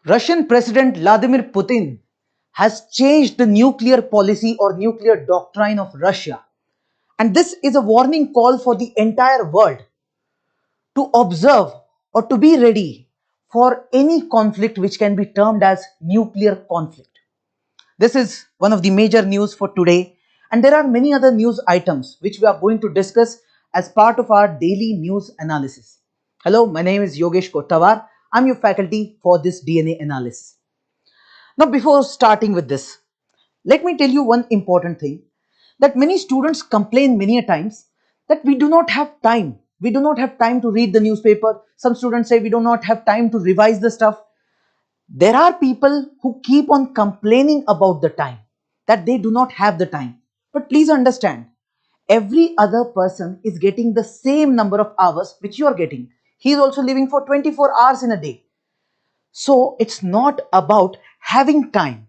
Russian President Vladimir Putin has changed the nuclear policy or nuclear doctrine of Russia. And this is a warning call for the entire world to observe or to be ready for any conflict which can be termed as nuclear conflict. This is one of the major news for today, and there are many other news items which we are going to discuss as part of our daily news analysis. Hello, my name is Yogesh Kottavar. I'm your faculty for this DNA analysis. Now, before starting with this, let me tell you one important thing, that many students complain many a times that we do not have time. We do not have time to read the newspaper. Some students say we do not have time to revise the stuff. There are people who keep on complaining about the time, that they do not have the time. But please understand, every other person is getting the same number of hours which you are getting. He is also living for 24 hours in a day. So it's not about having time.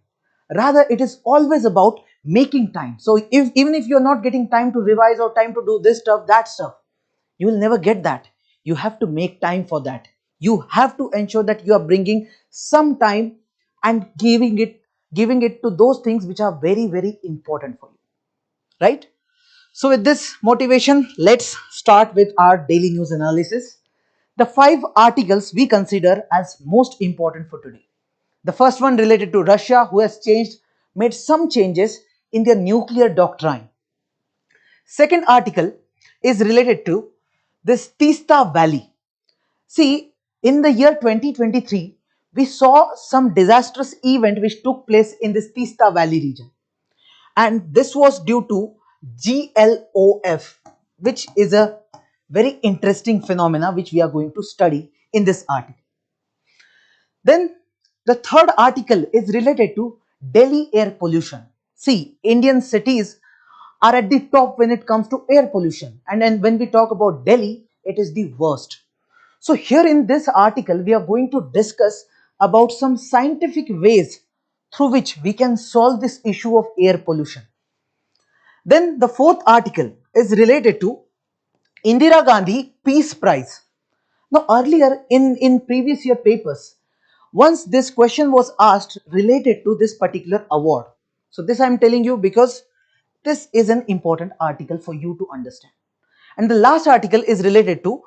Rather, it is always about making time. So even if you're not getting time to revise or time to do this stuff, that stuff, you will never get that. You have to make time for that. You have to ensure that you are bringing some time and giving it to those things which are very, very important for you. Right? So with this motivation, let's start with our daily news analysis. The 5 articles we consider as most important for today. The first one related to Russia, who has made some changes in their nuclear doctrine. Second article is related to this Tista Valley. See, in the year 2023, we saw some disastrous event which took place in this Tista Valley region. And this was due to GLOF, which is a very interesting phenomena which we are going to study in this article. Then the third article is related to Delhi air pollution. See, Indian cities are at the top when it comes to air pollution, and then when we talk about Delhi, it is the worst. So here in this article, we are going to discuss about some scientific ways through which we can solve this issue of air pollution. Then the fourth article is related to Indira Gandhi Peace Prize. Now earlier in previous year papers, once this question was asked related to this particular award. So this I am telling you because this is an important article for you to understand. And the last article is related to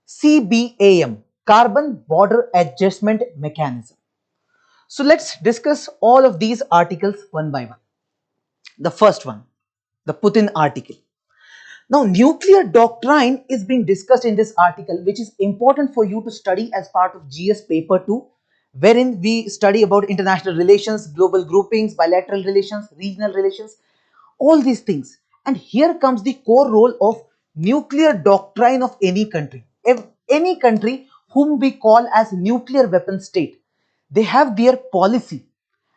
CBAM, Carbon Border Adjustment Mechanism. So let's discuss all of these articles one by one. The first one, the Putin article. Now, nuclear doctrine is being discussed in this article, which is important for you to study as part of GS paper 2, wherein we study about international relations, global groupings, bilateral relations, regional relations, all these things. And here comes the core role of nuclear doctrine of any country. If any country whom we call as nuclear weapon state, they have their policy,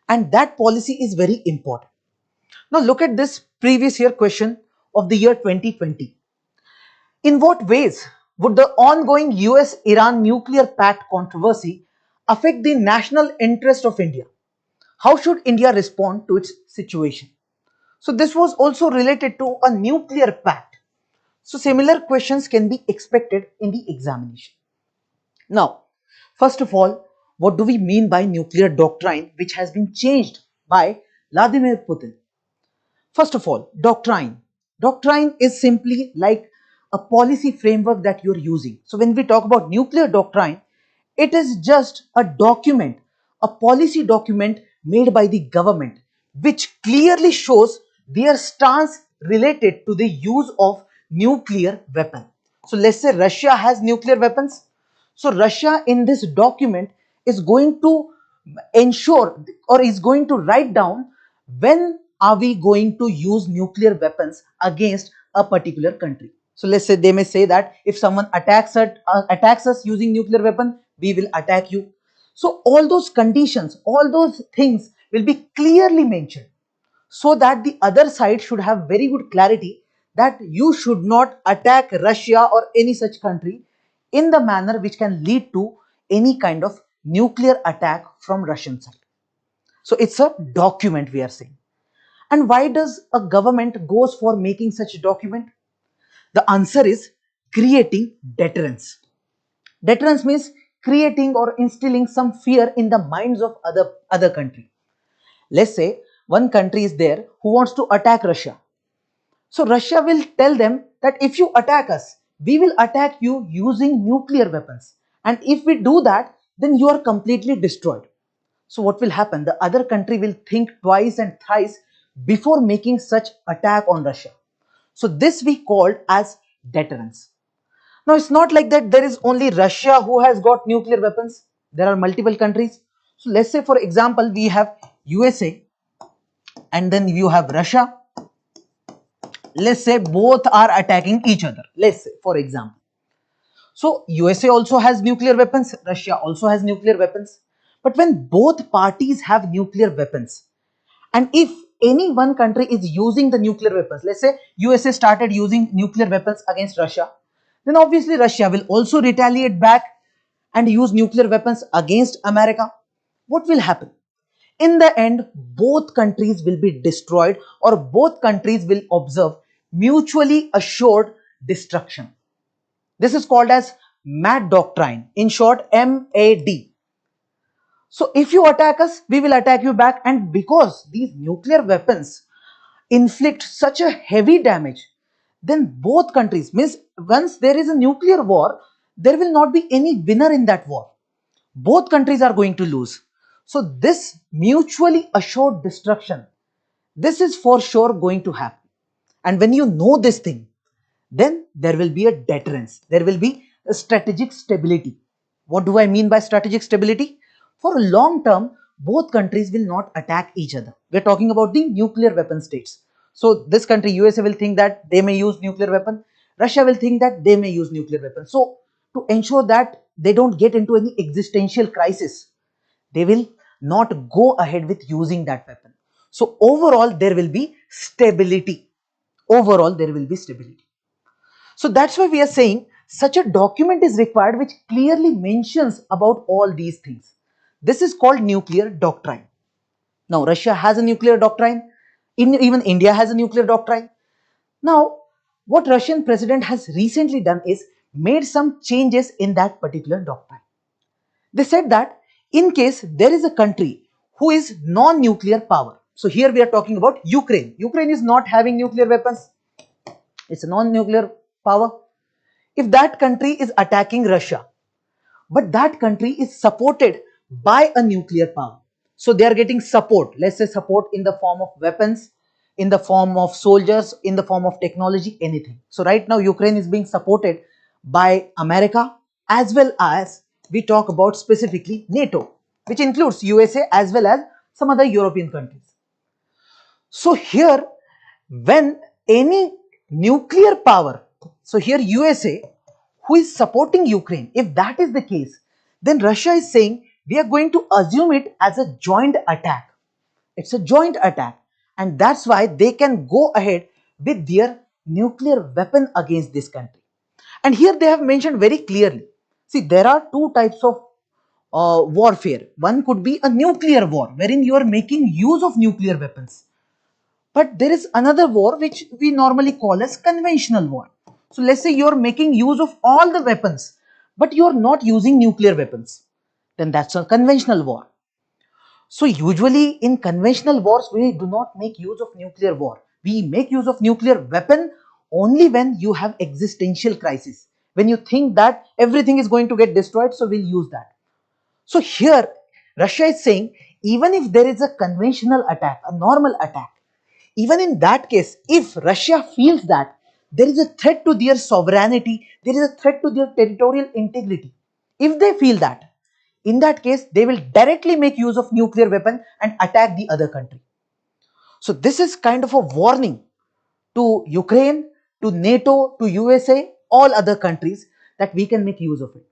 and that policy is very important. Now look at this previous year question of the year 2020. In what ways would the ongoing US-Iran nuclear pact controversy affect the national interest of India? How should India respond to its situation? So this was also related to a nuclear pact. So similar questions can be expected in the examination. Now, first of all, what do we mean by nuclear doctrine which has been changed by Vladimir Putin? First of all, doctrine. Doctrine is simply like a policy framework that you're using. So when we talk about nuclear doctrine, it is just a document, a policy document made by the government, which clearly shows their stance related to the use of nuclear weapon. So let's say Russia has nuclear weapons. So Russia in this document is going to ensure or is going to write down when are we going to use nuclear weapons against a particular country. So let's say they may say that if someone attacks us using nuclear weapon, we will attack you. So all those conditions, all those things will be clearly mentioned, so that the other side should have very good clarity that you should not attack Russia or any such country in the manner which can lead to any kind of nuclear attack from Russian side. So it's a document we are saying. And why does a government goes for making such a document? The answer is creating deterrence. Deterrence means creating or instilling some fear in the minds of other country. Let's say one country is there who wants to attack Russia. So Russia will tell them that if you attack us, we will attack you using nuclear weapons. And if we do that, then you are completely destroyed. So what will happen? The other country will think twice and thrice before making such attack on Russia. So this we called as deterrence. Now it's not like that there is only Russia who has got nuclear weapons. There are multiple countries. So let's say for example we have USA and then you have Russia. Let's say both are attacking each other. Let's say for example. So USA also has nuclear weapons, Russia also has nuclear weapons. But when both parties have nuclear weapons, and if any one country is using the nuclear weapons, let's say USA started using nuclear weapons against Russia, then obviously Russia will also retaliate back and use nuclear weapons against America. What will happen? In the end, both countries will be destroyed or both countries will observe mutually assured destruction. This is called as MAD doctrine, in short MAD. So if you attack us, we will attack you back, and because these nuclear weapons inflict such a heavy damage, then both countries, means once there is a nuclear war, there will not be any winner in that war. Both countries are going to lose. So this mutually assured destruction, this is for sure going to happen. And when you know this thing, then there will be a deterrence. There will be a strategic stability. What do I mean by strategic stability? For a long term, both countries will not attack each other. We're talking about the nuclear weapon states. So this country, USA, will think that they may use nuclear weapon. Russia will think that they may use nuclear weapon. So to ensure that they don't get into any existential crisis, they will not go ahead with using that weapon. So overall, there will be stability. Overall, there will be stability. So that's why we are saying such a document is required which clearly mentions about all these things. This is called nuclear doctrine. Now Russia has a nuclear doctrine, even India has a nuclear doctrine. Now what Russian president has recently done is made some changes in that particular doctrine. They said that in case there is a country who is non-nuclear power. So here we are talking about Ukraine. Ukraine is not having nuclear weapons. It's a non-nuclear power. If that country is attacking Russia, but that country is supported by a nuclear power, so they are getting support, let's say support in the form of weapons, in the form of soldiers, in the form of technology, anything. So right now Ukraine is being supported by America, as well as we talk about specifically NATO, which includes USA as well as some other European countries. So here, when any nuclear power, so here USA, who is supporting Ukraine, if that is the case, then Russia is saying we are going to assume it as a joint attack. It's a joint attack, and that's why they can go ahead with their nuclear weapon against this country. And here they have mentioned very clearly. See, there are two types of warfare. One could be a nuclear war, wherein you are making use of nuclear weapons. But there is another war which we normally call as conventional war. So let's say you're making use of all the weapons, but you're not using nuclear weapons. Then that's a conventional war. So usually in conventional wars, we do not make use of nuclear war. We make use of nuclear weapon only when you have existential crisis. When you think that everything is going to get destroyed, so we'll use that. So here, Russia is saying, even if there is a conventional attack, a normal attack, even in that case, if Russia feels that there is a threat to their sovereignty, there is a threat to their territorial integrity, if they feel that, in that case, they will directly make use of nuclear weapon and attack the other country. So this is kind of a warning to Ukraine, to NATO, to USA, all other countries, that we can make use of it.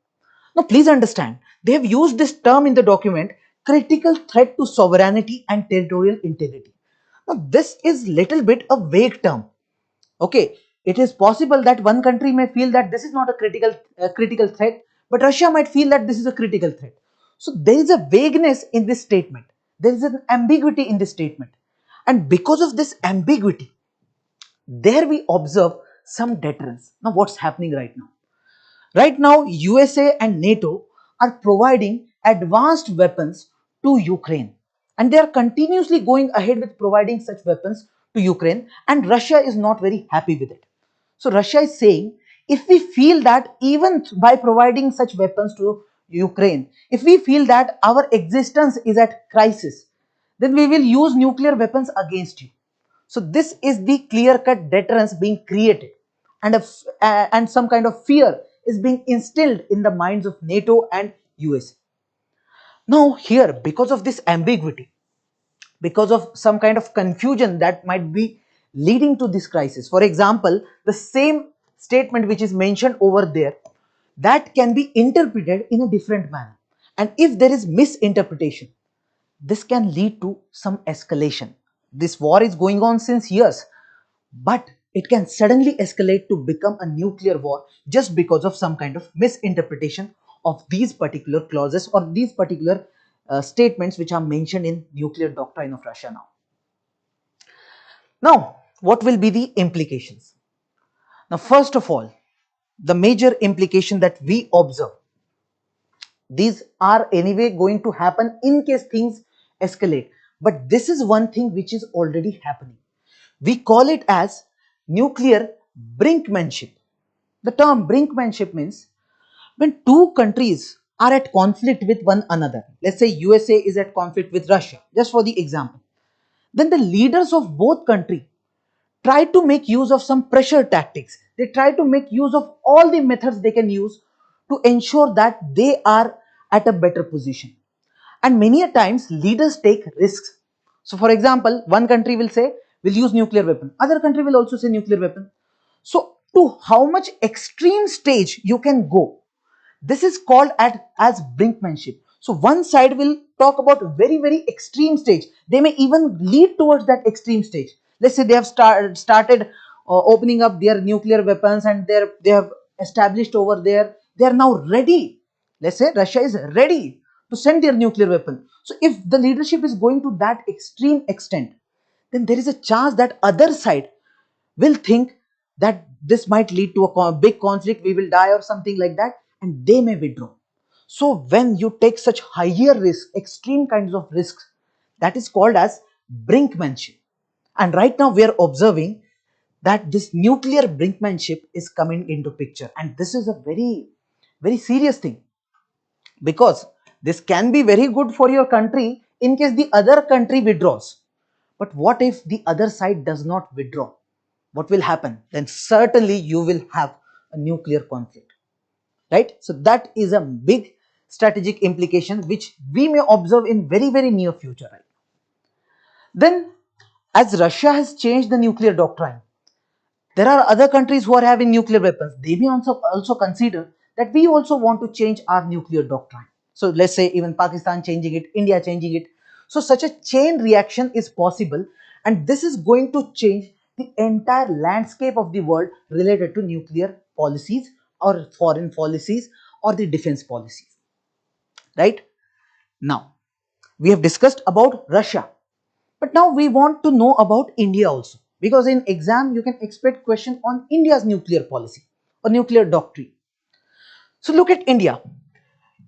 Now please understand, they have used this term in the document, critical threat to sovereignty and territorial integrity. Now this is little bit a vague term. Okay, it is possible that one country may feel that this is not a critical threat, but Russia might feel that this is a critical threat. So there is a vagueness in this statement. There is an ambiguity in this statement. And because of this ambiguity, there we observe some deterrence. Now what's happening right now? Right now, USA and NATO, are providing advanced weapons to Ukraine. And they are continuously going ahead with providing such weapons to Ukraine, and Russia is not very happy with it. So Russia is saying, if we feel that even by providing such weapons to Ukraine, if we feel that our existence is at crisis, then we will use nuclear weapons against you. So this is the clear-cut deterrence being created, and and some kind of fear is being instilled in the minds of NATO and USA. Now here, because of this ambiguity, because of some kind of confusion that might be leading to this crisis. For example, the same statement which is mentioned over there, that can be interpreted in a different manner. And if there is misinterpretation, this can lead to some escalation. This war is going on since years, but it can suddenly escalate to become a nuclear war just because of some kind of misinterpretation of these particular clauses or these particular statements which are mentioned in nuclear doctrine of Russia now. Now, what will be the implications? Now, first of all, the major implication that we observe, these are anyway going to happen in case things escalate. But this is one thing which is already happening. We call it as nuclear brinkmanship. The term brinkmanship means when two countries are at conflict with one another. Let's say USA is at conflict with Russia, just for the example. Then the leaders of both countries try to make use of some pressure tactics. They try to make use of all the methods they can use to ensure that they are at a better position. And many a times leaders take risks. So for example, one country will say, we'll use nuclear weapon. Other country will also say nuclear weapon. So to how much extreme stage you can go, this is called as brinkmanship. So one side will talk about a very extreme stage. They may even lead towards that extreme stage. Let's say they have started opening up their nuclear weapons, and they have established over there. They are now ready. Let's say Russia is ready to send their nuclear weapon. So if the leadership is going to that extreme extent, then there is a chance that other side will think that this might lead to a big conflict, we will die or something like that, and they may withdraw. So when you take such higher risk, extreme kinds of risks, that is called as brinkmanship. And right now we are observing that this nuclear brinkmanship is coming into picture, and this is a very serious thing, because this can be very good for your country in case the other country withdraws. But what if the other side does not withdraw? What will happen? Then certainly you will have a nuclear conflict, right? So that is a big strategic implication which we may observe in very near future, right? Then, as Russia has changed the nuclear doctrine, there are other countries who are having nuclear weapons. They may also consider that we also want to change our nuclear doctrine. So let's say even Pakistan changing it, India changing it. So such a chain reaction is possible, and this is going to change the entire landscape of the world related to nuclear policies or foreign policies or the defense policies. Right? Now, we have discussed about Russia, but now we want to know about India also, because in exam you can expect question on India's nuclear policy or nuclear doctrine. So look at India.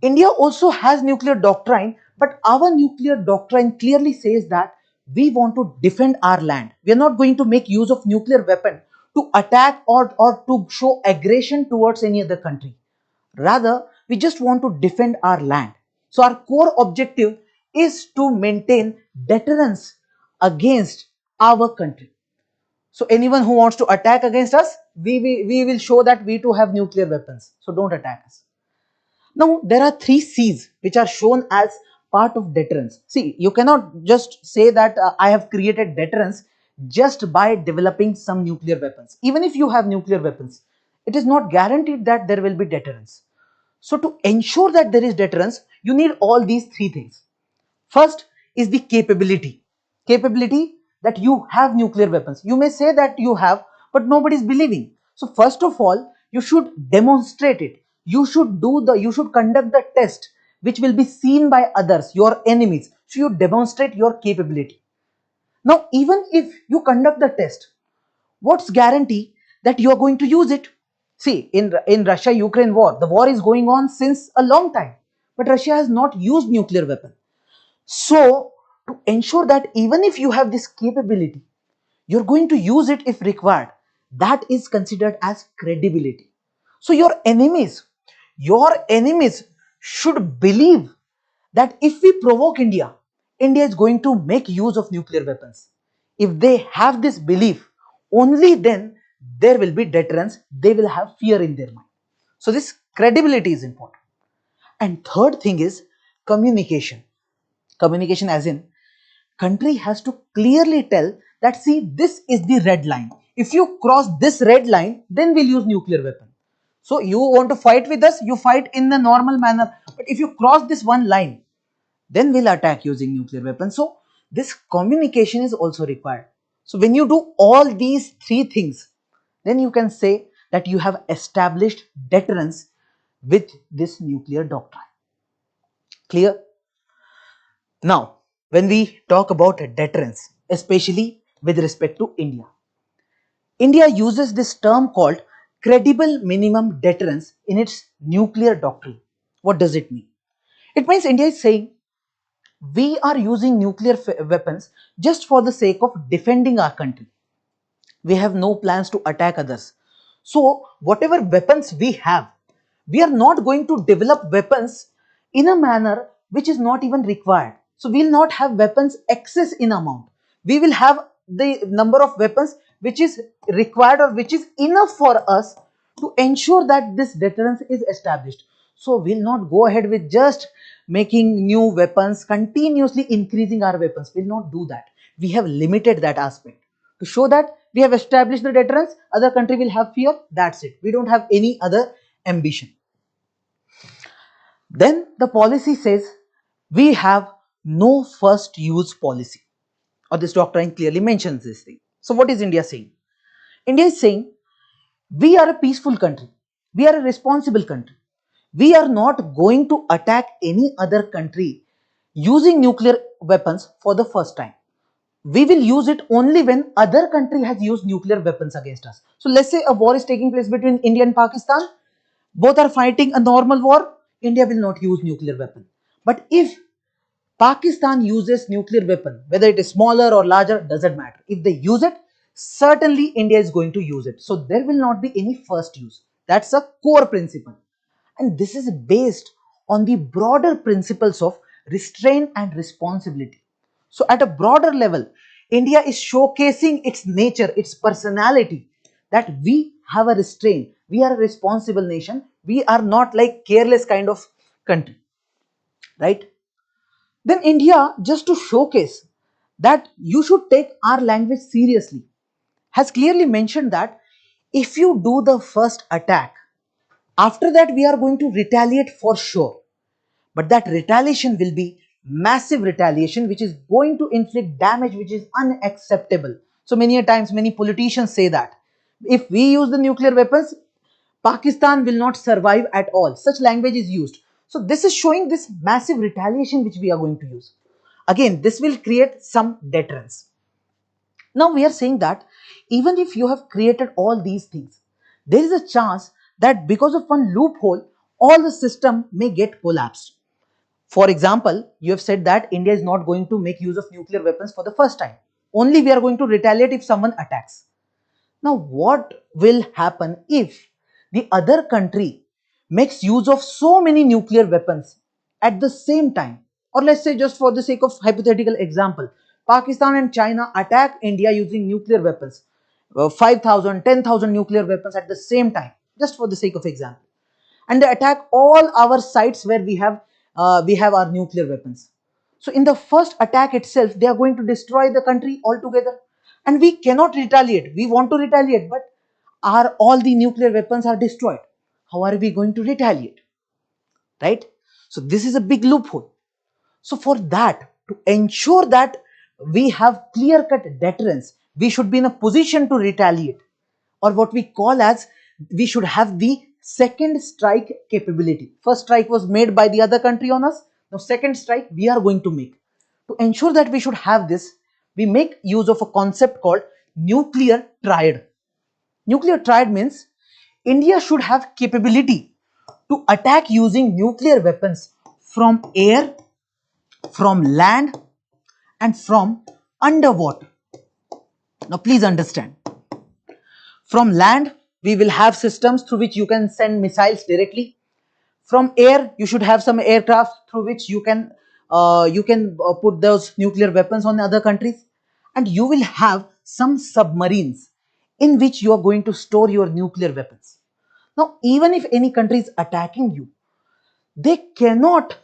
India also has nuclear doctrine, but our nuclear doctrine clearly says that we want to defend our land. We are not going to make use of nuclear weapon to attack or to show aggression towards any other country. Rather, we just want to defend our land. So our core objective is to maintain deterrence against our country. So anyone who wants to attack against us, we will show that we too have nuclear weapons. So don't attack us. Now, there are three C's which are shown as part of deterrence. See, you cannot just say that I have created deterrence just by developing some nuclear weapons. Even if you have nuclear weapons, it is not guaranteed that there will be deterrence. So to ensure that there is deterrence, you need all these three things. First is the capability. Capability that you have nuclear weapons. You may say that you have, but nobody is believing. So first of all, you should demonstrate it. You should conduct the test which will be seen by others, your enemies. So you demonstrate your capability. Now, even if you conduct the test, what's guarantee that you are going to use it? See, in Russia-Ukraine war, the war is going on since a long time. but Russia has not used nuclear weapon. So to ensure that even if you have this capability, you're going to use it if required, that is considered as credibility. So your enemies should believe that if we provoke India, India is going to make use of nuclear weapons. If they have this belief, only then there will be deterrence, they will have fear in their mind. So this credibility is important. And third thing is communication. Communication as in, country has to clearly tell that, see, this is the red line. If you cross this red line, then we'll use nuclear weapon. So you want to fight with us, you fight in the normal manner. But if you cross this one line, then we'll attack using nuclear weapons. So this communication is also required. So when you do all these three things, then you can say that you have established deterrence with this nuclear doctrine. Clear? Now, when we talk about deterrence, especially with respect to India, India uses this term called credible minimum deterrence in its nuclear doctrine. What does it mean? It means India is saying we are using nuclear weapons just for the sake of defending our country. We have no plans to attack others. So whatever weapons we have, we are not going to develop weapons in a manner which is not even required. So we will not have weapons excess in amount. We will have the number of weapons which is required or which is enough for us to ensure that this deterrence is established. So we'll not go ahead with just making new weapons, continuously increasing our weapons. We'll not do that. We have limited that aspect to show that we have established the deterrence, other country will have fear, that's it. We don't have any other ambition. Then the policy says we have no first use policy, or this doctrine clearly mentions this thing. So what is India saying? India is saying we are a peaceful country, we are a responsible country. We are not going to attack any other country using nuclear weapons for the first time. We will use it only when other country has used nuclear weapons against us. So let's say a war is taking place between India and Pakistan. Both are fighting a normal war. India will not use nuclear weapon. But if Pakistan uses nuclear weapon, whether it is smaller or larger, doesn't matter. If they use it, certainly India is going to use it. So there will not be any first use. That's a core principle. And this is based on the broader principles of restraint and responsibility. So at a broader level, India is showcasing its nature, its personality, that we have a restraint. We are a responsible nation. We are not like careless kind of country, right? Then India, just to showcase that you should take our language seriously, has clearly mentioned that if you do the first attack, after that we are going to retaliate for sure. But that retaliation will be massive retaliation which is going to inflict damage which is unacceptable. So many a times many politicians say that if we use the nuclear weapons, Pakistan will not survive at all. Such language is used. So this is showing this massive retaliation which we are going to use. Again, this will create some deterrence. Now we are saying that even if you have created all these things, there is a chance that because of one loophole, all the system may get collapsed. For example, you have said that India is not going to make use of nuclear weapons for the first time. Only we are going to retaliate if someone attacks. Now, what will happen if the other country makes use of so many nuclear weapons at the same time? Or let's say, just for the sake of hypothetical example, Pakistan and China attack India using nuclear weapons, 5,000, 10,000 nuclear weapons at the same time, just for the sake of example, and they attack all our sites where we have our nuclear weapons. So in the first attack itself, they are going to destroy the country altogether, and we cannot retaliate. We want to retaliate, but all the nuclear weapons are destroyed. How are we going to retaliate? Right? So this is a big loophole. So for that, to ensure that we have clear-cut deterrence, we should be in a position to retaliate, or what we call as, we should have the second strike capability. First strike was made by the other country on us. Now second strike we are going to make. To ensure that we should have this, we make use of a concept called nuclear triad. Nuclear triad means India should have capability to attack using nuclear weapons from air, from land, and from underwater. Now please understand, from land we will have systems through which you can send missiles directly. From air you should have some aircraft through which you can put those nuclear weapons on other countries, and you will have some submarines in which you are going to store your nuclear weapons. Now even if any country is attacking you, they cannot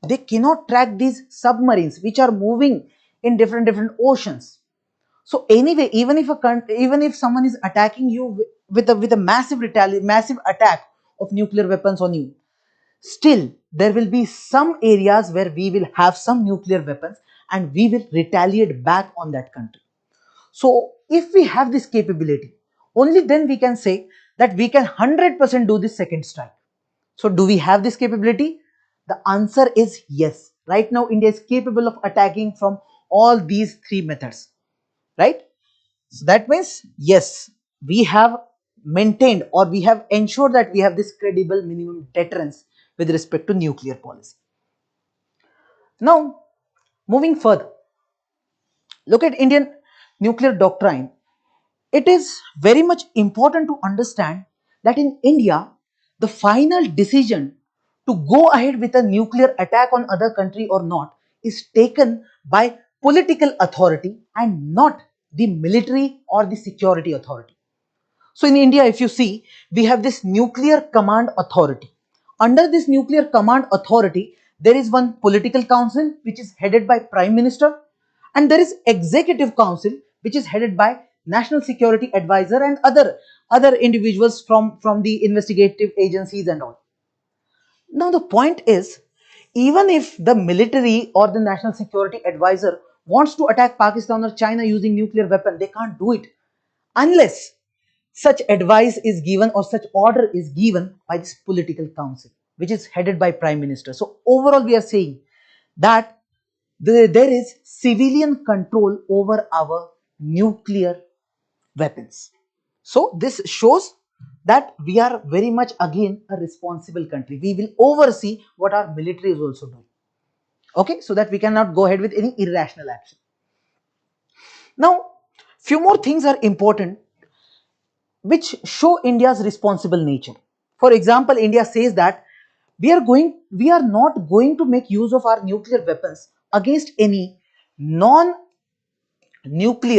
they cannot track these submarines which are moving in different oceans. So anyway, even if someone is attacking you with a massive attack of nuclear weapons on you, still there will be some areas where we will have some nuclear weapons and we will retaliate back on that country. So if we have this capability, only then we can say that we can 100% do this second strike. So do we have this capability? The answer is yes. Right now India is capable of attacking from all these three methods, right? So that means yes, we have maintained or we have ensured that we have this credible minimum deterrence with respect to nuclear policy. Now moving further, look at Indian nuclear doctrine. It is very much important to understand that in India, the final decision to go ahead with a nuclear attack on other country or not is taken by political authority and not the military or the security authority. So in India, if you see, we have this nuclear command authority. Under this nuclear command authority, there is one political council which is headed by Prime Minister, and there is executive council which is headed by National Security Advisor and other individuals from the investigative agencies and all. Now the point is, even if the military or the National Security Advisor wants to attack Pakistan or China using nuclear weapon, they can't do it unless such advice is given or such order is given by this political council which is headed by Prime Minister. So overall we are saying that there is civilian control over our nuclear weapons. So this shows that we are very much again a responsible country. We will oversee what our military is also doing. Okay, so that we cannot go ahead with any irrational action. Now, few more things are important which show India's responsible nature. For example, India says that we are not going to make use of our nuclear weapons against any non-nuclear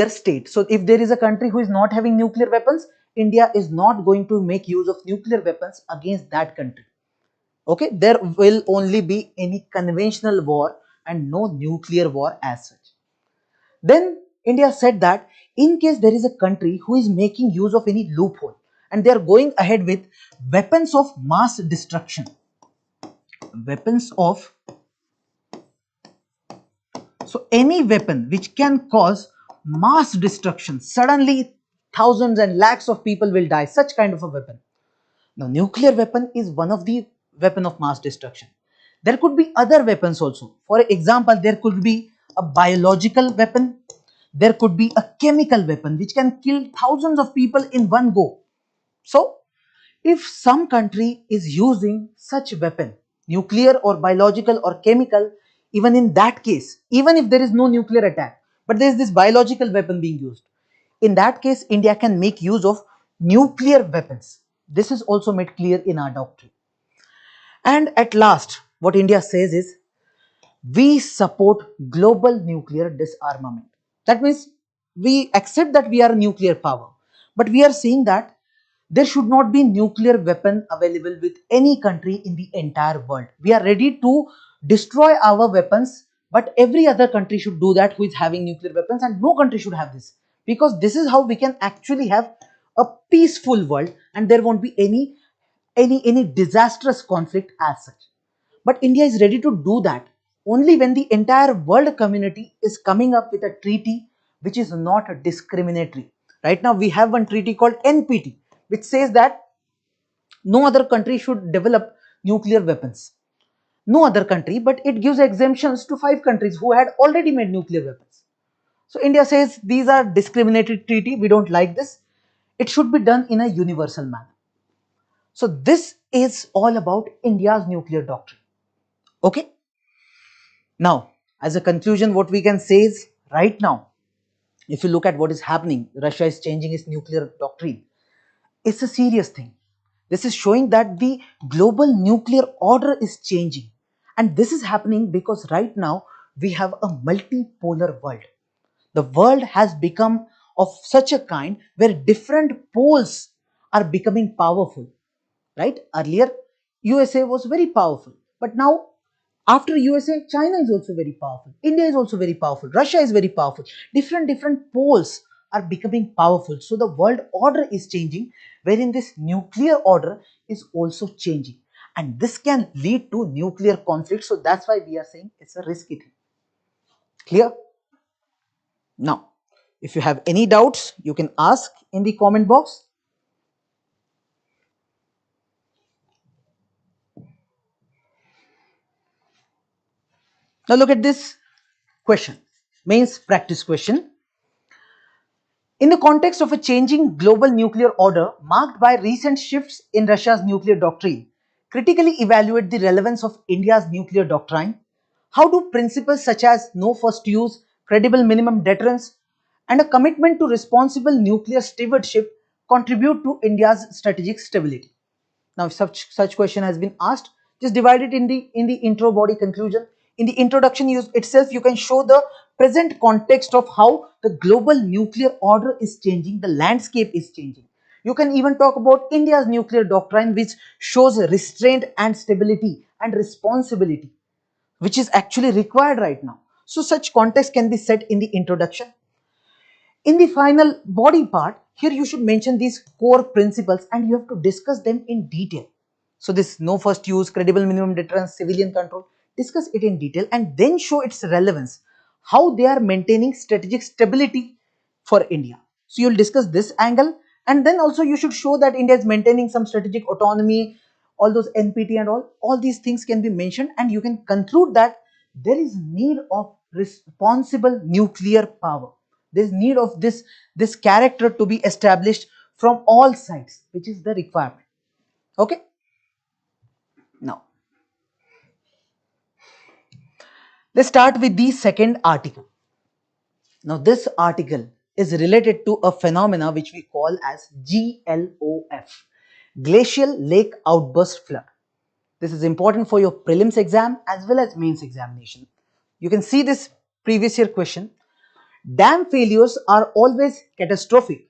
state. So if there is a country who is not having nuclear weapons, India is not going to make use of nuclear weapons against that country. Okay, there will only be any conventional war and no nuclear war as such. Then India said that in case there is a country who is making use of any loophole and they are going ahead with weapons of mass destruction, weapons of, so any weapon which can cause mass destruction, suddenly thousands and lakhs of people will die, such kind of a weapon. Now nuclear weapon is one of the weapon of mass destruction. There could be other weapons also. For example, there could be a biological weapon, there could be a chemical weapon which can kill thousands of people in one go. So if some country is using such weapon, nuclear or biological or chemical, even in that case, even if there is no nuclear attack, but there is this biological weapon being used, in that case India can make use of nuclear weapons. This is also made clear in our doctrine. And at last, what India says is, we support global nuclear disarmament. That means we accept that we are a nuclear power, but we are saying that there should not be nuclear weapon available with any country in the entire world. We are ready to destroy our weapons, but every other country should do that who is having nuclear weapons, and no country should have this, because this is how we can actually have a peaceful world and there won't be any disastrous conflict as such. But India is ready to do that only when the entire world community is coming up with a treaty which is not discriminatory. Right now we have one treaty called NPT which says that no other country should develop nuclear weapons. No other country, but it gives exemptions to 5 countries who had already made nuclear weapons. So India says these are discriminatory treaty, we don't like this. It should be done in a universal manner. So this is all about India's nuclear doctrine. Okay. Now, as a conclusion, what we can say is right now, if you look at what is happening, Russia is changing its nuclear doctrine. It's a serious thing. This is showing that the global nuclear order is changing. And this is happening because right now we have a multipolar world. The world has become of such a kind where different poles are becoming powerful, right? Earlier, USA was very powerful, but now after USA, China is also very powerful. India is also very powerful. Russia is very powerful. Different poles are becoming powerful. So the world order is changing, wherein this nuclear order is also changing. And this can lead to nuclear conflict. So that's why we are saying it's a risky thing. Clear? Now, if you have any doubts, you can ask in the comment box. Now look at this question, mains practice question. In the context of a changing global nuclear order marked by recent shifts in Russia's nuclear doctrine, critically evaluate the relevance of India's nuclear doctrine. How do principles such as no first use, credible minimum deterrence, and a commitment to responsible nuclear stewardship contribute to India's strategic stability? Now, if such question has been asked, just divide it in the intro body conclusion. In the introduction itself, you can show the present context of how the global nuclear order is changing, the landscape is changing. You can even talk about India's nuclear doctrine, which shows restraint and stability and responsibility, which is actually required right now. So such context can be set in the introduction. In the final body part, here you should mention these core principles and you have to discuss them in detail. So this no first use, credible minimum deterrence, civilian control, discuss it in detail and then show its relevance, how they are maintaining strategic stability for India. So you'll discuss this angle and then also you should show that India is maintaining some strategic autonomy, all those NPT and all these things can be mentioned and you can conclude that there is need of responsible nuclear power. There's need of this character to be established from all sides, which is the requirement. Okay. Now let's start with the second article. Now this article is related to a phenomena which we call as GLOF, Glacial Lake Outburst Flood. This is important for your prelims exam as well as mains examination. You can see this previous year question. Dam failures are always catastrophic,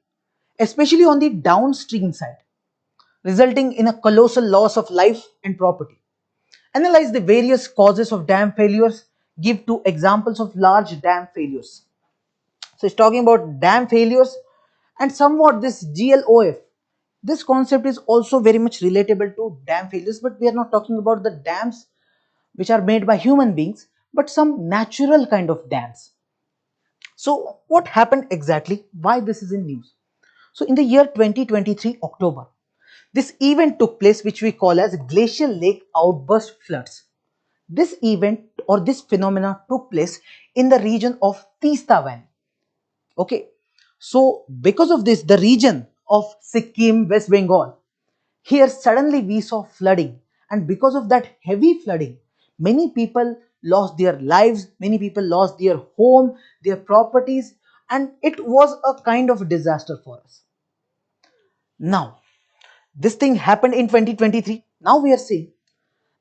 especially on the downstream side, resulting in a colossal loss of life and property. Analyze the various causes of dam failures. Give two examples of large dam failures. So it's talking about dam failures and somewhat this GLOF. This concept is also very much relatable to dam failures, but we are not talking about the dams which are made by human beings, but some natural kind of dams. So what happened exactly? Why this is in news? So in the year 2023 October, this event took place which we call as Glacial Lake Outburst Floods. This event or this phenomena took place in the region of Teesta Valley. Okay, so because of this, the region of Sikkim, West Bengal, here suddenly we saw flooding, and because of that heavy flooding, many people lost their lives, many people lost their home, their properties, and it was a kind of disaster for us. Now, this thing happened in 2023. Now we are seeing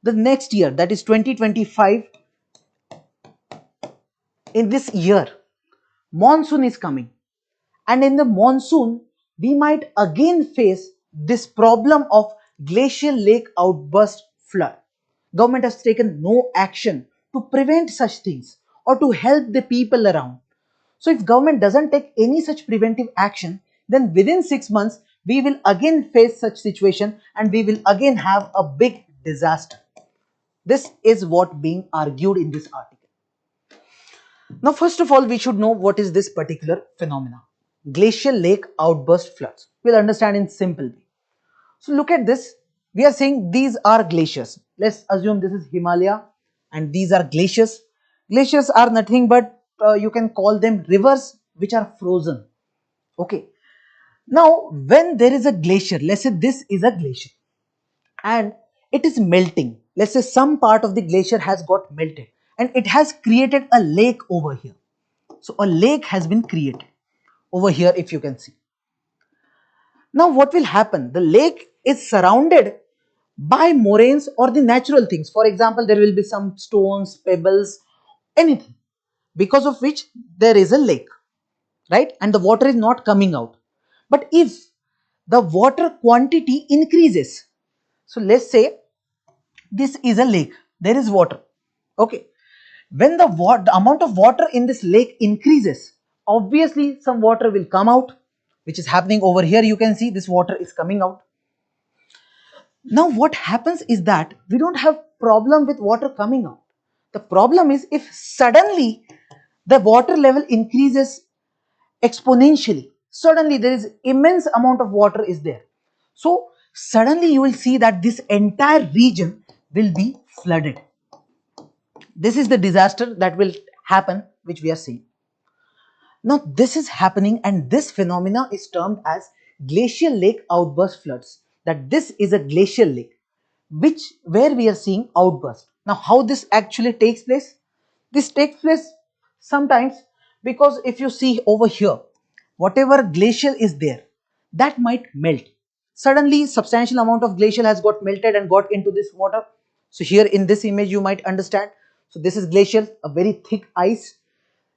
the next year, that is 2025. In this year, monsoon is coming, and in the monsoon we might again face this problem of glacial lake outburst flood. Government has taken no action to prevent such things or to help the people around. So if government doesn't take any such preventive action, then within 6 months we will again face such situation and we will again have a big disaster. This is what being argued in this article. Now, first of all, we should know what is this particular phenomena. Glacial lake outburst floods. We'll understand in simple way. So look at this. We are saying these are glaciers. Let's assume this is Himalaya and these are glaciers. Glaciers are nothing but you can call them rivers which are frozen. Okay. Now, when there is a glacier, let's say this is a glacier and it is melting. let's say some part of the glacier has got melted and it has created a lake over here. So a lake has been created over here, if you can see. Now what will happen? The lake is surrounded by moraines or the natural things. For example, there will be some stones, pebbles, anything, because of which there is a lake, right? And the water is not coming out. But if the water quantity increases, so let's say this is a lake, there is water, okay. When the amount of water in this lake increases, obviously some water will come out, which is happening over here. You can see this water is coming out. Now what happens is that we don't have problem with water coming out. The problem is if suddenly the water level increases exponentially, suddenly there is immense amount of water is there. So suddenly you will see that this entire region will be flooded. This is the disaster that will happen, which we are seeing. Now this is happening, and this phenomena is termed as glacial lake outburst floods. That this is a glacial lake where we are seeing outburst. Now how this actually takes place? This takes place sometimes because if you see over here, whatever glacial is there, that might melt. Suddenly substantial amount of glacial has got melted and got into this water. So here in this image you might understand. So this is glacial, a very thick ice.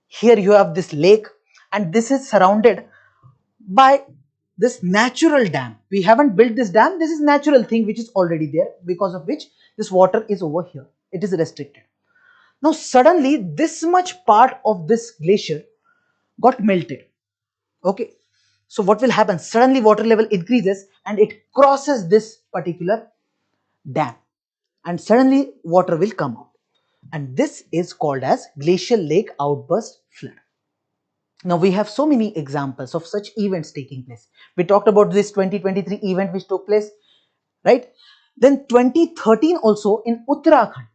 Here you have this lake, and this is surrounded by this natural dam. We haven't built this dam. This is natural thing which is already there, because of which this water is over here. It is restricted. Now suddenly this much part of this glacier got melted. Okay. So what will happen? Suddenly water level increases and it crosses this particular dam, and suddenly water will come out. And this is called as glacial lake outburst flood. Now we have so many examples of such events taking place. We talked about this 2023 event which took place, right? Then 2013 also in Uttarakhand,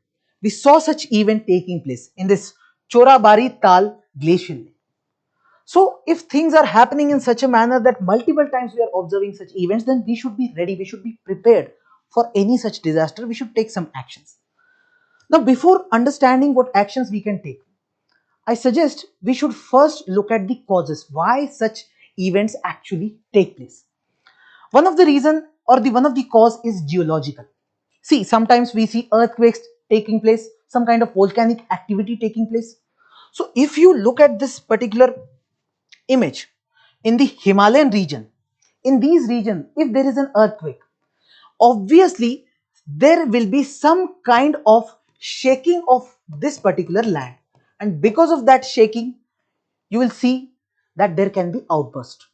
we saw such event taking place in this Chorabari Tal glacial lake. So if things are happening in such a manner that multiple times we are observing such events, then we should be ready, we should be prepared for any such disaster. We should take some actions. Now before understanding what actions we can take, I suggest we should first look at the causes, why such events actually take place. One of the reason or one of the cause is geological. See, sometimes we see earthquakes taking place, some kind of volcanic activity taking place. So if you look at this particular image in the Himalayan region, in these regions, if there is an earthquake, obviously there will be some kind of shaking of this particular land, and because of that shaking you will see that there can be outburst.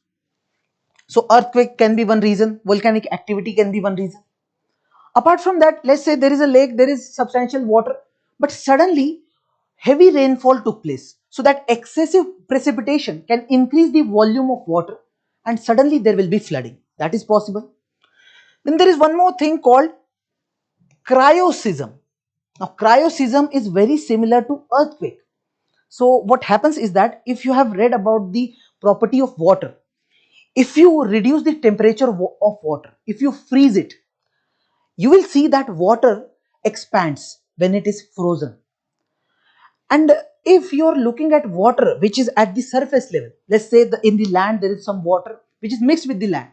So earthquake can be one reason, volcanic activity can be one reason. Apart from that, let's say there is a lake, there is substantial water, but suddenly heavy rainfall took place, so that excessive precipitation can increase the volume of water and suddenly there will be flooding. That is possible. Then there is one more thing called cryocism. Now cryocism is very similar to earthquake. So what happens is that if you have read about the property of water, if you reduce the temperature of water, if you freeze it, you will see that water expands when it is frozen. And if you are looking at water which is at the surface level, let's say in the land there is some water which is mixed with the land.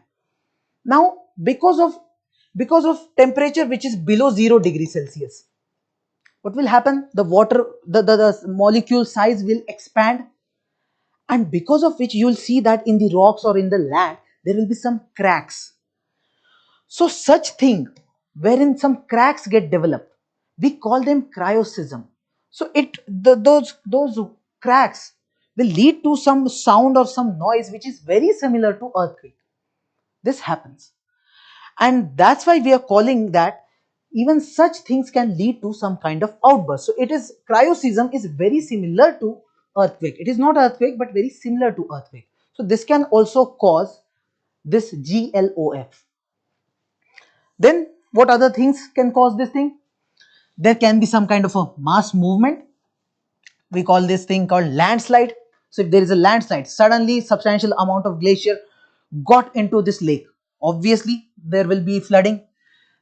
Now because of temperature which is below 0 degrees Celsius, what will happen? The water, the molecule size will expand, and because of which you will see that in the rocks or in the land there will be some cracks. So such thing wherein some cracks get developed, we call them cryocism. So those cracks will lead to some sound or some noise which is very similar to earthquake. This happens, and that's why we are calling that even such things can lead to some kind of outburst. So it is, cryocism is very similar to earthquake. It is not earthquake but very similar to earthquake. So this can also cause this GLOF. Then what other things can cause this thing? There can be some kind of a mass movement. We call this thing called landslide. So if there is a landslide, suddenly substantial amount of glacier got into this lake, obviously there will be flooding.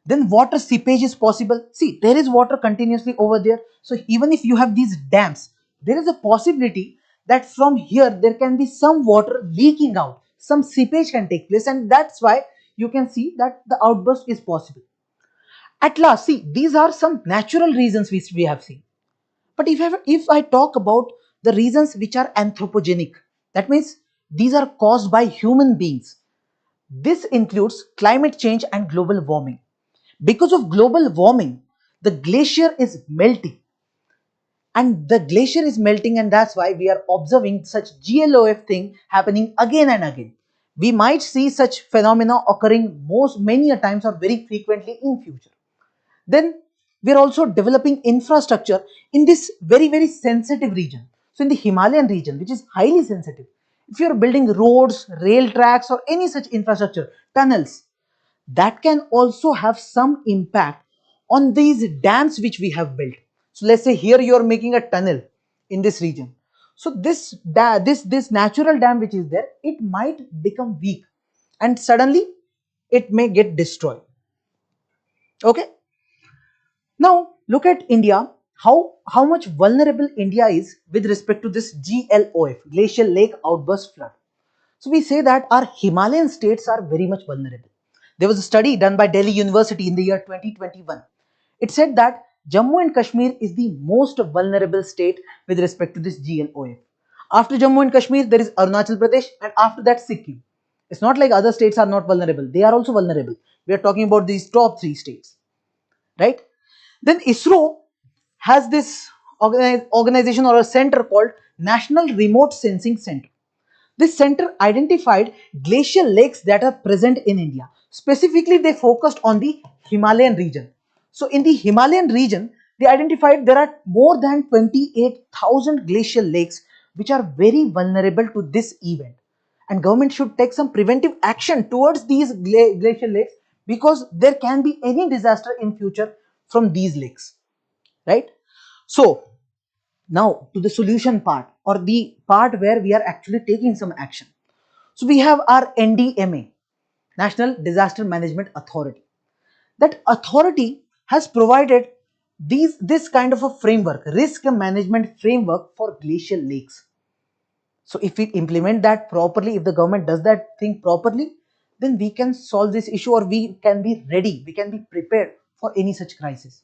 Then water seepage is possible. See, there is water continuously over there. So even if you have these dams, there is a possibility that from here there can be some water leaking out. Some seepage can take place, and that's why you can see that the outburst is possible. At last, see, these are some natural reasons which we have seen. But if I talk about the reasons which are anthropogenic, that means these are caused by human beings. This includes climate change and global warming. Because of global warming, the glacier is melting. And the glacier is melting, and that's why we are observing such GLOF thing happening again and again. We might see such phenomena occurring many a times or very frequently in future. Then we are also developing infrastructure in this very sensitive region. So in the Himalayan region, which is highly sensitive, if you are building roads, rail tracks, or any such infrastructure, tunnels, that can also have some impact on these dams which we have built. So let's say here you are making a tunnel in this region. So this natural dam which is there, it might become weak and suddenly it may get destroyed. Okay. Now look at India, how much vulnerable India is with respect to this GLOF, Glacial Lake Outburst Flood. So we say that our Himalayan states are very much vulnerable. There was a study done by Delhi University in the year 2021. It said that Jammu and Kashmir is the most vulnerable state with respect to this GLOF. After Jammu and Kashmir, there is Arunachal Pradesh, and after that Sikkim. It's not like other states are not vulnerable. They are also vulnerable. We are talking about these top three states, right? Then ISRO has this organization or a center called National Remote Sensing Center. This center identified glacial lakes that are present in India. Specifically, they focused on the Himalayan region. So in the Himalayan region, they identified there are more than 28,000 glacial lakes which are very vulnerable to this event. And government should take some preventive action towards these glacial lakes, because there can be any disaster in future from these lakes, right? So now to the solution part, or the part where we are actually taking some action. So we have our NDMA, National Disaster Management Authority. That authority has provided this kind of a framework, risk management framework for glacial lakes. So if we implement that properly, if the government does that thing properly, then we can solve this issue, or we can be ready, we can be prepared for any such crisis.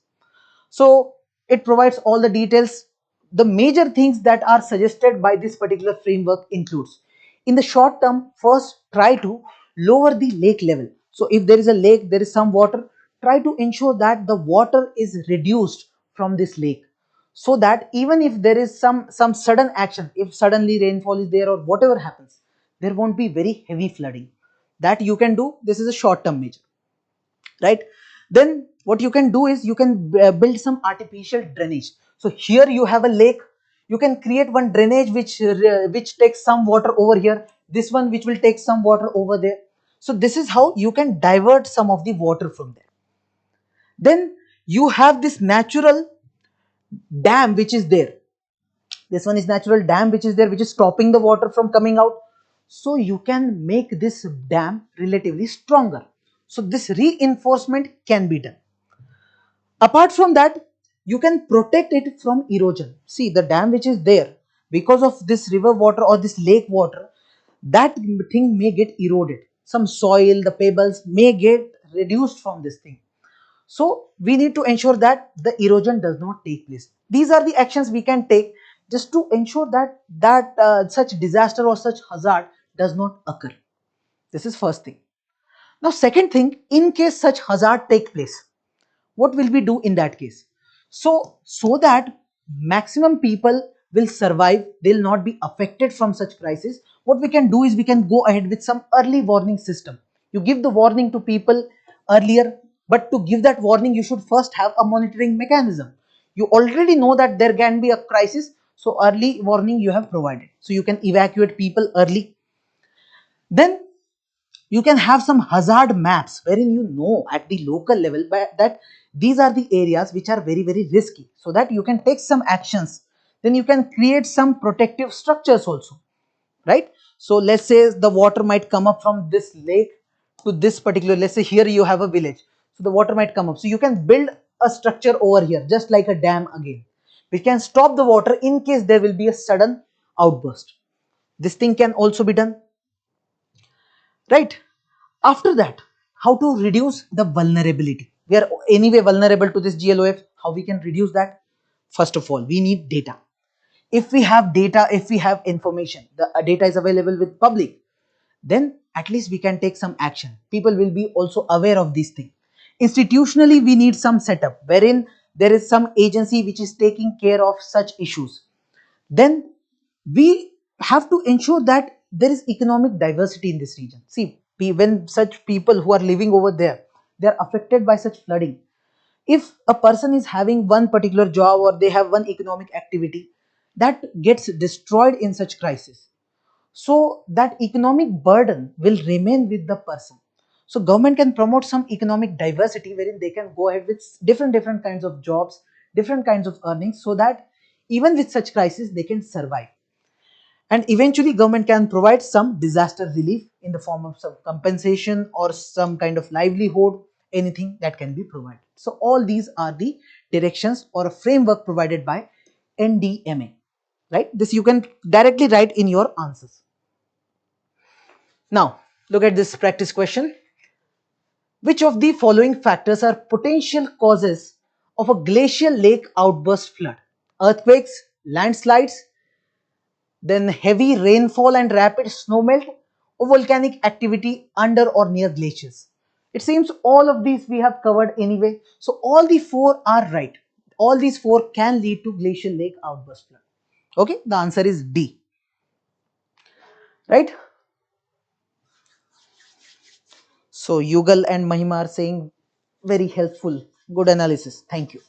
So it provides all the details. The major things that are suggested by this particular framework includes, in the short term, first try to lower the lake level. So if there is a lake, there is some water, try to ensure that the water is reduced from this lake, so that even if there is some sudden action, if suddenly rainfall is there or whatever happens, there won't be very heavy flooding. That you can do. This is a short term measure, right? Then what you can do is you can build some artificial drainage. So here you have a lake, you can create one drainage which takes some water over here, this one which will take some water over there. So this is how you can divert some of the water from there. Then you have this natural dam which is there. This one is natural dam which is there, which is stopping the water from coming out. So you can make this dam relatively stronger. So this reinforcement can be done. Apart from that, you can protect it from erosion. See, the dam which is there, because of this river water or this lake water, that thing may get eroded. Some soil, the pebbles may get reduced from this thing. So we need to ensure that the erosion does not take place. These are the actions we can take just to ensure that such disaster or such hazard does not occur. This is first thing. Now second thing, in case such hazard take place, what will we do in that case? So that maximum people will survive, they'll not be affected from such crisis, what we can do is we can go ahead with some early warning system. You give the warning to people earlier, but to give that warning you should first have a monitoring mechanism. You already know that there can be a crisis, so early warning you have provided, so you can evacuate people early. Then you can have some hazard maps wherein you know at the local level that these are the areas which are very risky, so that you can take some actions. Then you can create some protective structures also, right? So let's say the water might come up from this lake to this particular, let's say here you have a village, So the water might come up. So you can build a structure over here, just like a dam again, which can stop the water in case there will be a sudden outburst. This thing can also be done, right? After that, how to reduce the vulnerability? We are anyway vulnerable to this GLOF. How we can reduce that? First of all, we need data. If we have data, if we have information, the data is available with public, then at least we can take some action. People will be also aware of this thing. Institutionally, we need some setup wherein there is some agency which is taking care of such issues. Then we have to ensure that there is economic diversity in this region. See, when such people who are living over there, they are affected by such flooding. If a person is having one particular job or they have one economic activity that gets destroyed in such crisis, so that economic burden will remain with the person. So government can promote some economic diversity wherein they can go ahead with different kinds of jobs, different kinds of earnings, so that even with such crisis they can survive. And eventually government can provide some disaster relief in the form of some compensation or some kind of livelihood, anything that can be provided. So all these are the directions or a framework provided by NDMA, right? This you can directly write in your answers. Now, look at this practice question. Which of the following factors are potential causes of a glacial lake outburst flood? Earthquakes, landslides, then heavy rainfall and rapid snowmelt, or volcanic activity under or near glaciers? It seems all of these we have covered anyway. So all the four are right. All these four can lead to glacial lake outburst flood. Okay, the answer is D. Right? So Yugal and Mahima are saying very helpful, good analysis. Thank you.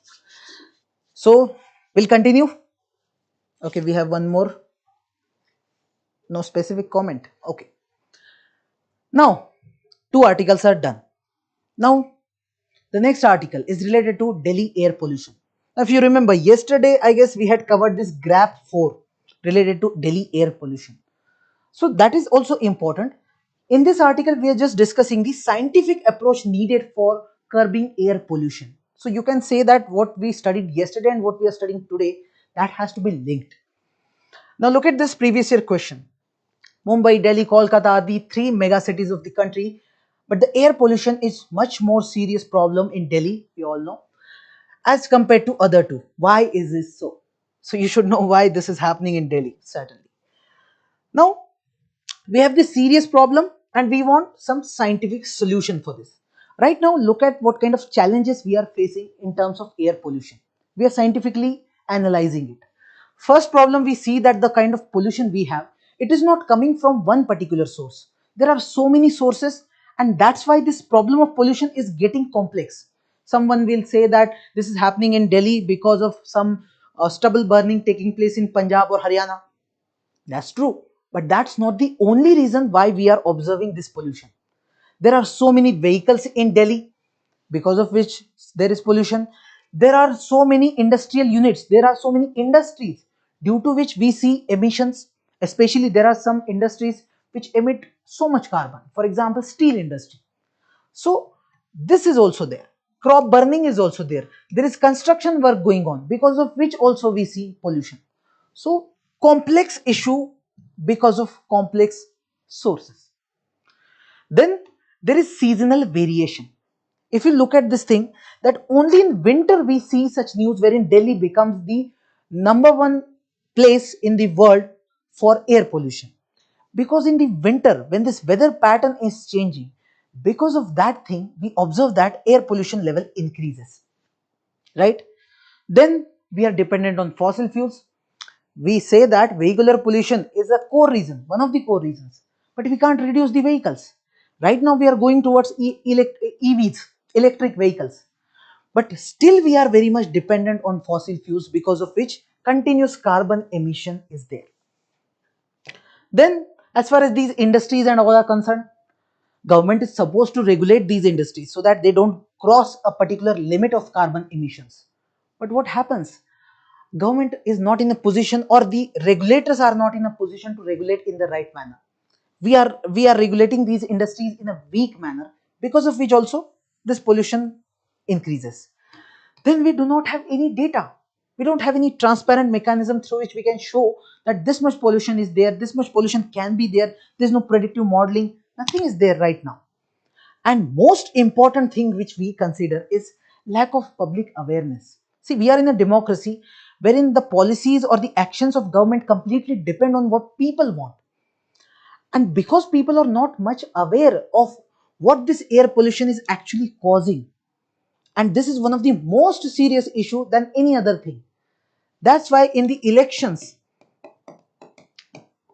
So we'll continue. Okay, we have one more. No specific comment. Okay. Now, two articles are done. Now, the next article is related to Delhi air pollution. Now, if you remember, yesterday, I guess we had covered this GRAP 4 related to Delhi air pollution. So that is also important. In this article, we are just discussing the scientific approach needed for curbing air pollution. So you can say that what we studied yesterday and what we are studying today, that has to be linked. Now look at this previous year question. Mumbai, Delhi, Kolkata are the three mega cities of the country, but the air pollution is much more serious problem in Delhi, we all know, as compared to other two. Why is this so? So you should know why this is happening in Delhi, certainly. Now, we have this serious problem and we want some scientific solution for this. Right now, look at what kind of challenges we are facing in terms of air pollution. We are scientifically analyzing it. First problem, we see that the kind of pollution we have, it is not coming from one particular source. There are so many sources, and that's why this problem of pollution is getting complex. Someone will say that this is happening in Delhi because of some stubble burning taking place in Punjab or Haryana. That's true, but that's not the only reason why we are observing this pollution. There are so many vehicles in Delhi because of which there is pollution. There are so many industrial units, there are so many industries due to which we see emissions. Especially there are some industries which emit so much carbon. For example, steel industry. So this is also there. Crop burning is also there. There is construction work going on because of which also we see pollution. So complex issue because of complex sources. Then there is seasonal variation. If you look at this thing, that only in winter we see such news wherein Delhi becomes the number one place in the world for air pollution. Because in the winter, when this weather pattern is changing, because of that thing, we observe that air pollution level increases, right? Then we are dependent on fossil fuels. We say that vehicular pollution is a core reason, one of the core reasons, but we can't reduce the vehicles. Right now we are going towards EVs, electric vehicles, but still we are very much dependent on fossil fuels, because of which continuous carbon emission is there. Then as far as these industries and all are concerned, government is supposed to regulate these industries so that they don't cross a particular limit of carbon emissions. But what happens? Government is not in a position, or the regulators are not in a position to regulate in the right manner. We are regulating these industries in a weak manner, because of which also this pollution increases. Then we do not have any data. We don't have any transparent mechanism through which we can show that this much pollution is there, this much pollution can be there, there's no predictive modeling, nothing is there right now. And most important thing which we consider is lack of public awareness. See, we are in a democracy wherein the policies or the actions of government completely depend on what people want. And because people are not much aware of what this air pollution is actually causing, and this is one of the most serious issue than any other thing. That's why in the elections,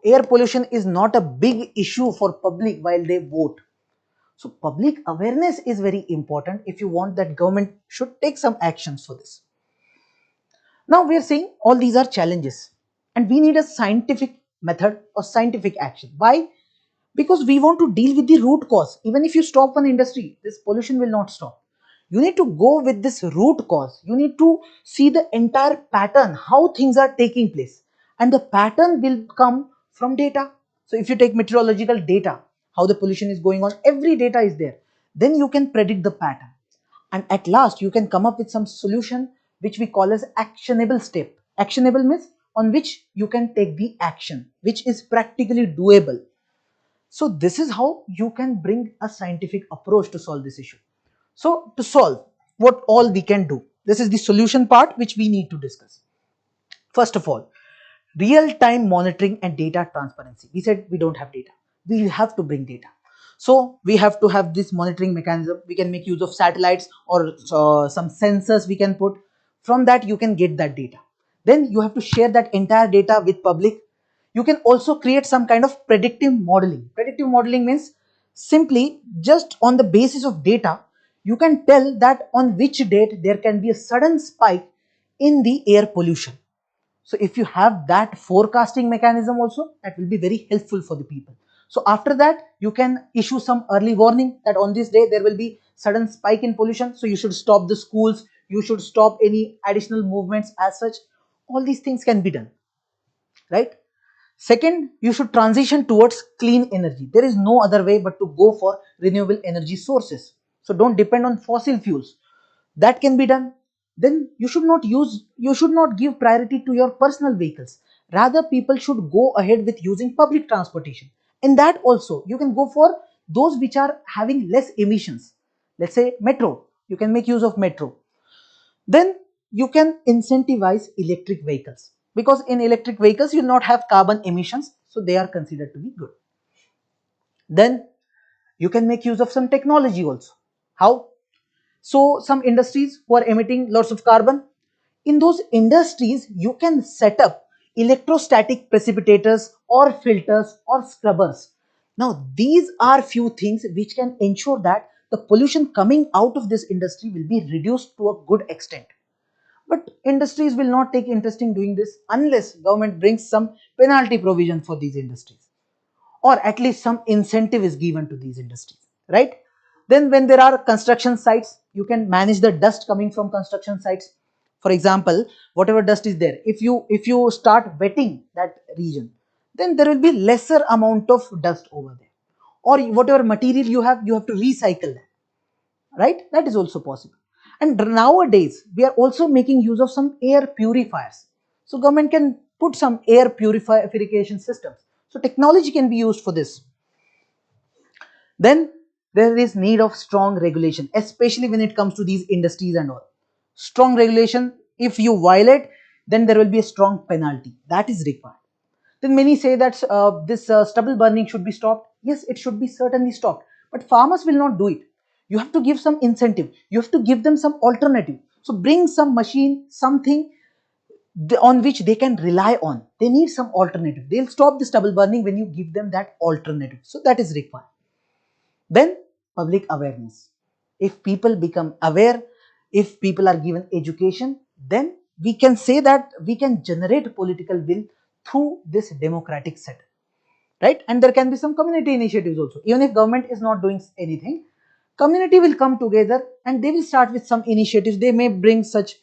air pollution is not a big issue for public while they vote. So public awareness is very important if you want that government should take some actions for this. Now we are saying all these are challenges and we need a scientific method or scientific action. Why? Because we want to deal with the root cause. Even if you stop one industry, this pollution will not stop. You need to go with this root cause. You need to see the entire pattern, how things are taking place. And the pattern will come from data. So if you take meteorological data, how the pollution is going on, every data is there. Then you can predict the pattern. And at last, you can come up with some solution which we call as actionable step. Actionable means on which you can take the action, which is practically doable. So this is how you can bring a scientific approach to solve this issue. So to solve, what all we can do, this is the solution part which we need to discuss. First of all, real-time monitoring and data transparency. We said we don't have data. We have to bring data. So we have to have this monitoring mechanism. We can make use of satellites or some sensors we can put. From that you can get that data. Then you have to share that entire data with public. You can also create some kind of predictive modeling. Predictive modeling means simply just on the basis of data, you can tell that on which date there can be a sudden spike in the air pollution. So if you have that forecasting mechanism also, that will be very helpful for the people. So after that, you can issue some early warning that on this day there will be sudden spike in pollution. So you should stop the schools, you should stop any additional movements as such. All these things can be done, right? Second, you should transition towards clean energy. There is no other way but to go for renewable energy sources. So don't depend on fossil fuels. That can be done. Then you should not give priority to your personal vehicles. Rather, people should go ahead with using public transportation. In that also, you can go for those which are having less emissions. Let's say metro. You can make use of metro. Then you can incentivize electric vehicles, because in electric vehicles you will not have carbon emissions, so they are considered to be good. Then you can make use of some technology also. How? So some industries who are emitting lots of carbon, in those industries you can set up electrostatic precipitators or filters or scrubbers. Now these are few things which can ensure that the pollution coming out of this industry will be reduced to a good extent. But industries will not take interest in doing this unless government brings some penalty provision for these industries, or at least some incentive is given to these industries, right? Then when there are construction sites, you can manage the dust coming from construction sites. For example, whatever dust is there, if you start wetting that region, then there will be lesser amount of dust over there. Or whatever material you have to recycle that, right? That is also possible. And nowadays we are also making use of some air purifiers. So government can put some air purification systems. So technology can be used for this. Then there is need of strong regulation, especially when it comes to these industries and all. Strong regulation, if you violate, then there will be a strong penalty that is required. Then many say that this stubble burning should be stopped. Yes, it should be certainly stopped, but farmers will not do it. You have to give some incentive, you have to give them some alternative. So bring some machine, something on which they can rely on. They need some alternative. They'll stop the stubble burning when you give them that alternative. So that is required. Then public awareness. If people become aware, if people are given education, then we can say that we can generate political will through this democratic setup, right? And there can be some community initiatives also. Even if government is not doing anything, community will come together and they will start with some initiatives. They may bring such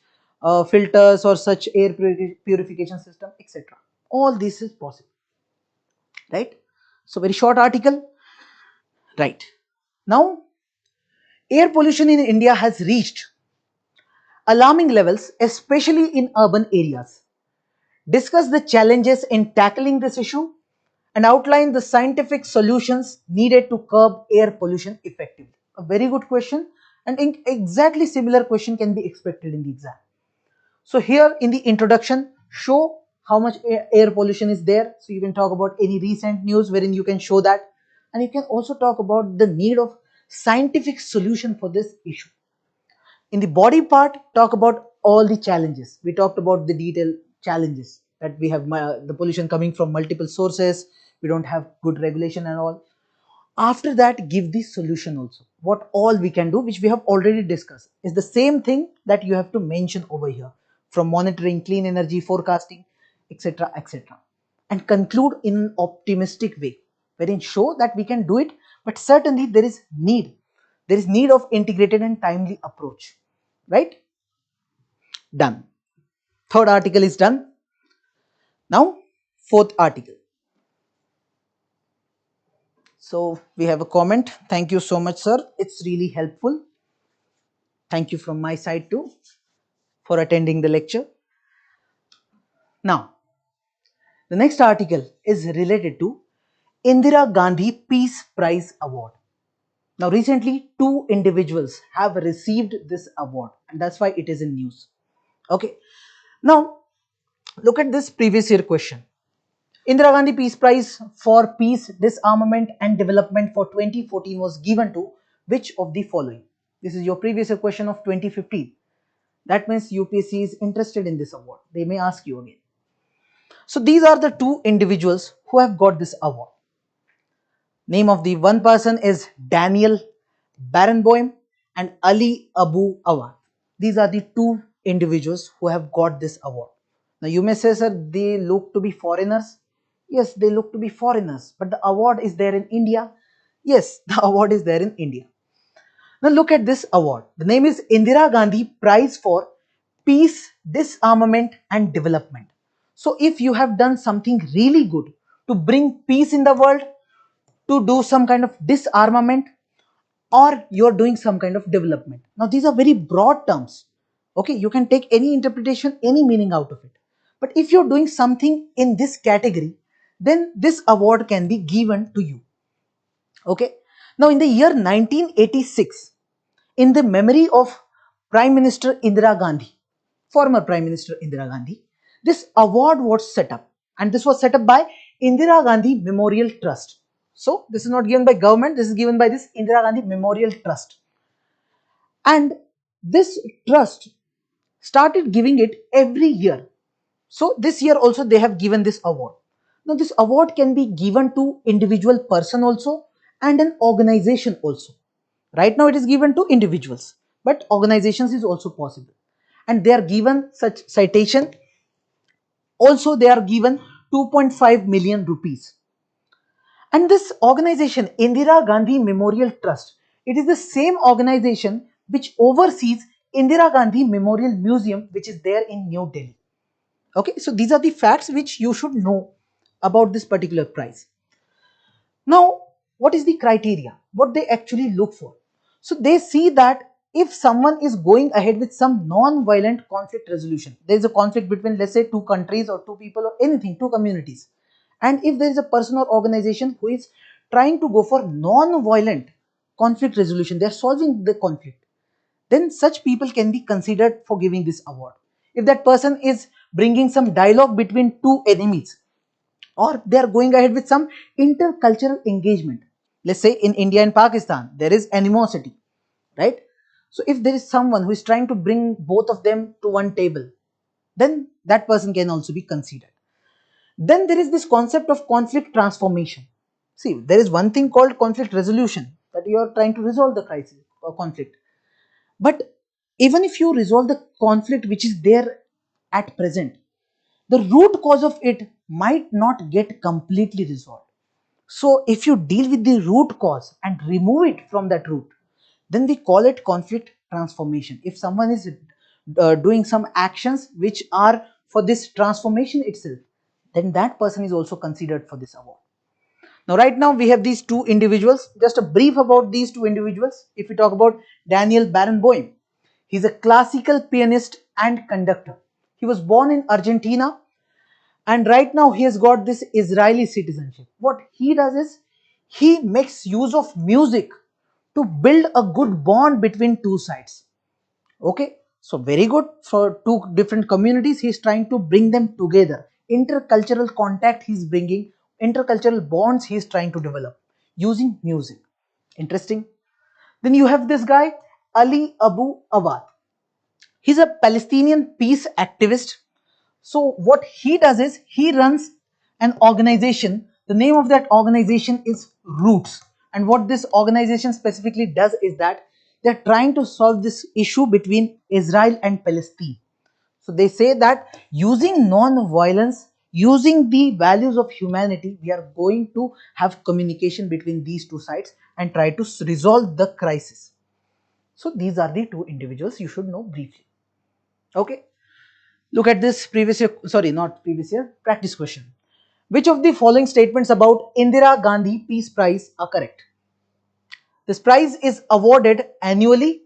filters or such air purification system, etc. All this is possible, right? So very short article, right? Now Air pollution in India has reached alarming levels, especially in urban areas. Discuss the challenges in tackling this issue and outline the scientific solutions needed to curb air pollution effectively. A very good question, and exactly similar question can be expected in the exam. So here in the introduction, show how much air pollution is there. So you can talk about any recent news wherein you can show that, and you can also talk about the need of scientific solution for this issue. In the body part, talk about all the challenges. We talked about the detailed challenges that we have, the pollution coming from multiple sources. We don't have good regulation and all. After that, give the solution also. What all we can do, which we have already discussed, is the same thing that you have to mention over here, from monitoring, clean energy, forecasting, etc., etc. And conclude in an optimistic way, wherein show that we can do it, but certainly there is need. There is need of integrated and timely approach. Right? Done. Third article is done. Now, fourth article. So we have a comment. Thank you so much, sir. It's really helpful. Thank you from my side too for attending the lecture. Now, the next article is related to Indira Gandhi Peace Prize Award. Now, recently, two individuals have received this award, and that's why it is in news. Okay. Now, look at this previous year question. Indira Gandhi Peace Prize for Peace, Disarmament and Development for 2014 was given to which of the following? This is your previous year question of 2015. That means UPSC is interested in this award. They may ask you again. So these are the two individuals who have got this award. Name of the one person is Daniel Barenboim and Ali Abu Awad. These are the two individuals who have got this award. Now you may say, sir, they look to be foreigners. Yes, they look to be foreigners, but the award is there in India. Yes, the award is there in India. Now look at this award. The name is Indira Gandhi Prize for Peace, Disarmament and Development. So if you have done something really good to bring peace in the world, to do some kind of disarmament, or you're doing some kind of development. Now these are very broad terms. Okay, you can take any interpretation, any meaning out of it. But if you're doing something in this category, then this award can be given to you. Okay. Now in the year 1986, in the memory of Prime Minister Indira Gandhi, former Prime Minister Indira Gandhi, this award was set up, and this was set up by Indira Gandhi Memorial Trust. So this is not given by government, this is given by this Indira Gandhi Memorial Trust. And this trust started giving it every year. So this year also they have given this award. Now this award can be given to individual person also and an organization also. Right now it is given to individuals, but organizations is also possible. And they are given such citation. Also they are given 2.5 million rupees. And this organization, Indira Gandhi Memorial Trust, it is the same organization which oversees Indira Gandhi Memorial Museum, which is there in New Delhi. Okay, so these are the facts which you should know about this particular prize. Now, what is the criteria? What they actually look for? So they see that if someone is going ahead with some non-violent conflict resolution, there is a conflict between, let's say, two countries or two people or anything, two communities. And if there is a person or organization who is trying to go for non-violent conflict resolution, they are solving the conflict, then such people can be considered for giving this award. If that person is bringing some dialogue between two enemies, or they are going ahead with some intercultural engagement, let's say in India and Pakistan there is animosity, right? So if there is someone who is trying to bring both of them to one table, then that person can also be considered. Then there is this concept of conflict transformation. See, there is one thing called conflict resolution, that you are trying to resolve the crisis or conflict. But even if you resolve the conflict which is there at present, the root cause of it might not get completely resolved. So if you deal with the root cause and remove it from that root, then we call it conflict transformation. If someone is doing some actions which are for this transformation itself, then that person is also considered for this award. Now, right now we have these two individuals. Just a brief about these two individuals. If we talk about Daniel Barenboim, he's a classical pianist and conductor. He was born in Argentina, and right now he has got this Israeli citizenship. What he does is he makes use of music to build a good bond between two sides. Okay, so very good for two different communities. He's trying to bring them together. Intercultural contact he's bringing, intercultural bonds he's trying to develop using music. Interesting. Then you have this guy, Ali Abu Awad. He's a Palestinian peace activist. So what he does is he runs an organization. The name of that organization is Roots. And what this organization specifically does is that they're trying to solve this issue between Israel and Palestine. So they say that using non-violence, using the values of humanity, we are going to have communication between these two sides and try to resolve the crisis. So these are the two individuals you should know briefly. Okay. Look at this previous year, sorry, not previous year, practice question. Which of the following statements about Indira Gandhi Peace Prize are correct? This prize is awarded annually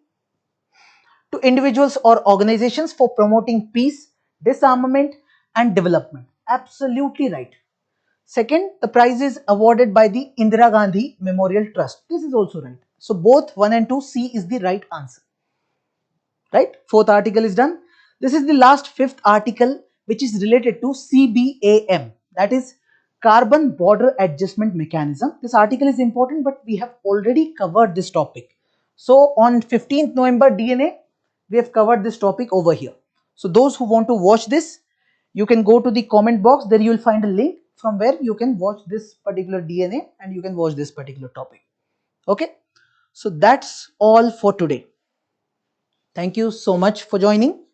to individuals or organizations for promoting peace, disarmament, and development. Absolutely right. Second, the prize is awarded by the Indira Gandhi Memorial Trust. This is also right. So both 1 and 2, C is the right answer. Right? Fourth article is done. This is the last fifth article which is related to CBAM, that is Carbon Border Adjustment Mechanism. This article is important, but we have already covered this topic. So on 15th November DNA, we have covered this topic over here. So those who want to watch this, you can go to the comment box. There you will find a link from where you can watch this particular DNA and you can watch this particular topic. Okay. So that's all for today. Thank you so much for joining.